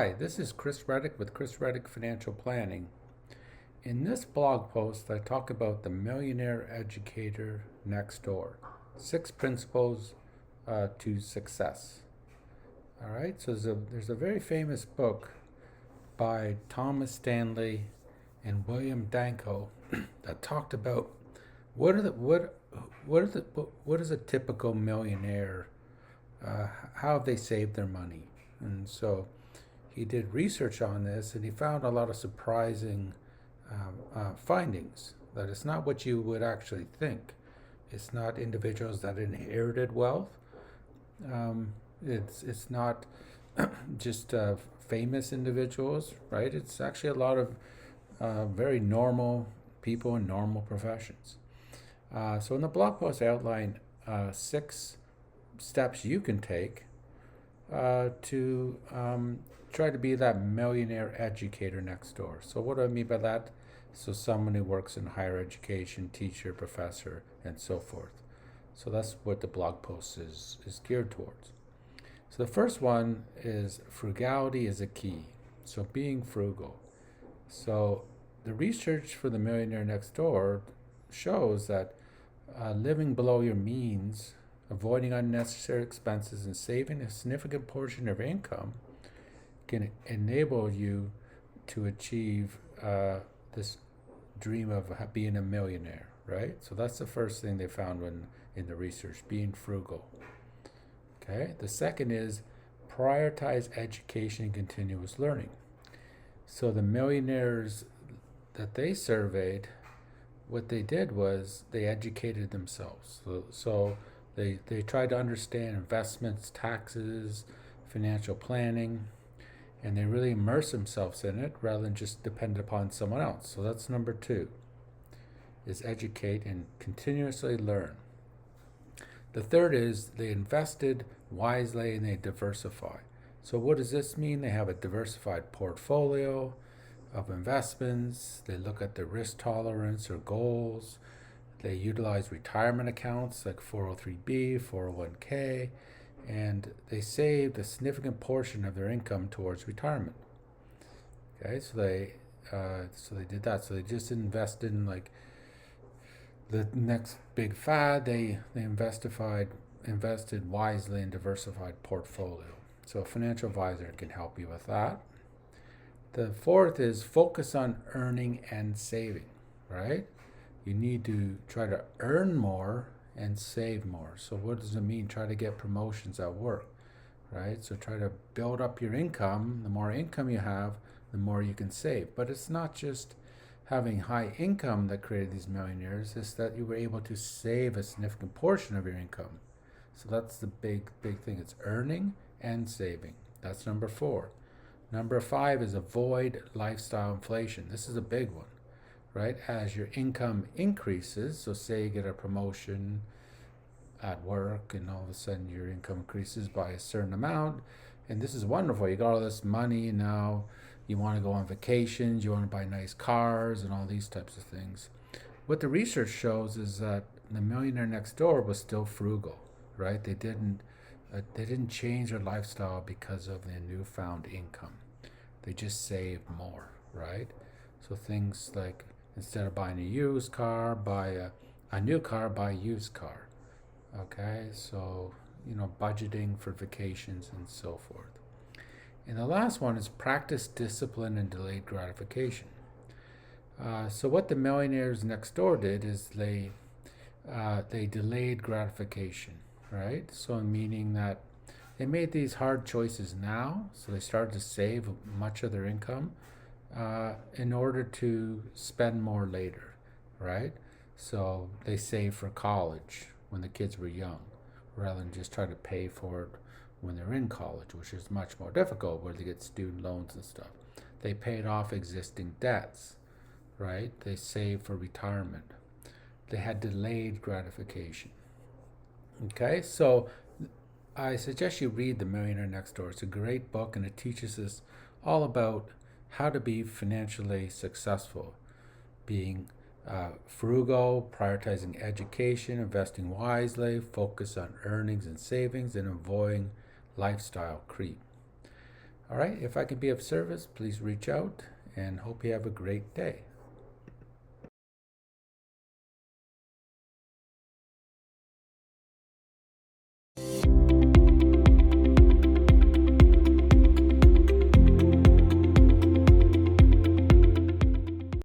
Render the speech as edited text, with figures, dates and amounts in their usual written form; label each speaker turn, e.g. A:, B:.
A: Hi, this is Chris Reddick with Chris Reddick Financial Planning. In this blog post, I talk about the Millionaire Educator Next Door, 6 principles to success. All right, so there's a very famous book by Thomas Stanley and William Danko that talked about what is a typical millionaire, how have they saved their money, and so he did research on this and he found a lot of surprising findings. That it's not what you would actually think. It's not individuals that inherited wealth. It's not just famous individuals, right? It's actually a lot of very normal people in normal professions. So in the blog post, I outline 6 steps you can take to try to be that millionaire educator next door. So what do I mean by that? So someone who works in higher education, teacher, professor, and so forth. So that's what the blog post is geared towards. So the first one is frugality is a key. So being frugal. So the research for the Millionaire Next Door shows that living below your means, avoiding unnecessary expenses, and saving a significant portion of your income can enable you to achieve this dream of being a millionaire, right? So that's the first thing they found in the research, being frugal. Okay. The second is prioritize education and continuous learning. So the millionaires that they surveyed, what they did was they educated themselves. So they tried to understand investments, taxes, financial planning, and they really immerse themselves in it rather than just depend upon someone else. So that's number 2, is educate and continuously learn. The third is they invested wisely and they diversify. So what does this mean? They have a diversified portfolio of investments. They look at their risk tolerance or goals. They utilize retirement accounts like 403b, 401k, and they saved a significant portion of their income towards retirement. Okay, so they did that. So they just invested in like the next big fad. They invested wisely in diversified portfolio. So a financial advisor can help you with that. The fourth is focus on earning and saving, right? You need to try to earn more and save more. So what does it mean? Try to get promotions at work, right? So try to build up your income. The more income you have, the more you can save. But it's not just having high income that created these millionaires. It's that you were able to save a significant portion of your income. So that's the big thing. It's earning and saving. That's number 4. Number 5 is avoid lifestyle inflation. This is a big one, right? As your income increases, so say you get a promotion at work and all of a sudden your income increases by a certain amount, and this is wonderful. You got all this money, now you want to go on vacations, you want to buy nice cars and all these types of things. What the research shows is that the Millionaire Next Door was still frugal, right? They didn't change their lifestyle because of their newfound income. They just saved more, right? So things like instead of buying a used car, buy a new car, buy a used car. Okay, so budgeting for vacations and so forth. And the last one is practice discipline and delayed gratification. So what the Millionaires Next Door did is they delayed gratification, right? So meaning that they made these hard choices now, so they started to save much of their income in order to spend more later, right? So they saved for college when the kids were young, rather than just try to pay for it when they're in college, which is much more difficult, where they get student loans and stuff. They paid off existing debts, right? They saved for retirement. They had delayed gratification. Okay, so I suggest you read The Millionaire Next Door. It's a great book and it teaches us all about how to be financially successful, being frugal, prioritizing education, investing wisely, focus on earnings and savings, and avoiding lifestyle creep. All right, if I can be of service, please reach out and hope you have a great day.